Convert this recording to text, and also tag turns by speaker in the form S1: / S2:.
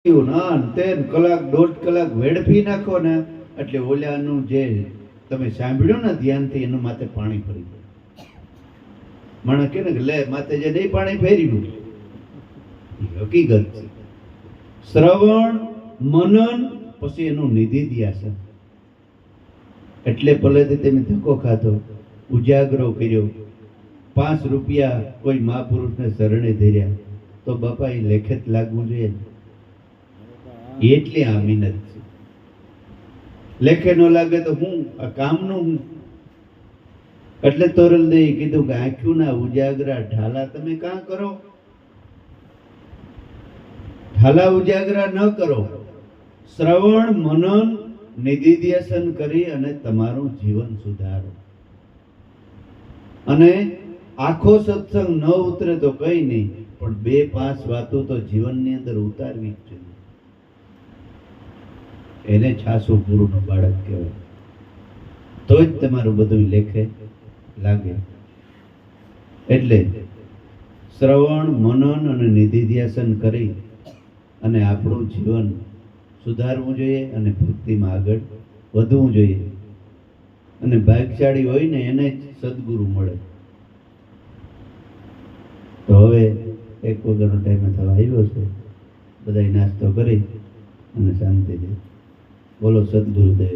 S1: કલાક 1.5 કલાક વેડફી નાખો ને એટલે ઓલાનું જે તમે સાંભળ્યું ને ધ્યાનથી એનું માથે પાણી ફરી જાય. માણસ કે ને લે માથે જે નહીં પાણી ફેર્યું હકીકત છે. શ્રવણ મનન પછી એનું નિધિ ધ્યાસન. એટલે ભલેથી તમે ધક્કો ખાધો, ઉજાગરો કર્યો, 5 રૂપિયા કોઈ મહાપુરુષને શરણે ધર્યા, તો બાપા એ લેખિત લાગવું જોઈએ. એટલી આ મહેનત છે. લેખે ન લાગે તો હું આ કામનું હું. એટલે તોરલદે કીધું કે આંખ્યુંના ઉજાગરા ઢાલા તમે કાં કરો? ઢાલા ઉજાગરા ન કરો. શ્રવણ મનન નિધિધ્યાસન કરી અને તમારું જીવન સુધારો. અને આખો સત્સંગ ન ઉતરે તો કઈ નહીં, પણ 2-5 વાતો તો જીવનની અંદર ઉતારવી જ જોઈએ. એને છાસું પૂરું બાળક કહેવાય. તો જ તમારું બધું લેખે લાગે. એટલે શ્રવણ મનન અને નિધિધ્યાસન કરી અને આપણું જીવન સુધારવું જોઈએ અને ભક્તિમાં આગળ વધવું જોઈએ. અને ભાગ્યશાળી હોય ને એને જ સદગુરુ મળે. તો હવે 1 વાગ્યાનો ટાઈમ થવા આવ્યો છે. બધાય નાસ્તો કરી અને શાંતિથી બોલો સદગુરુદેવ.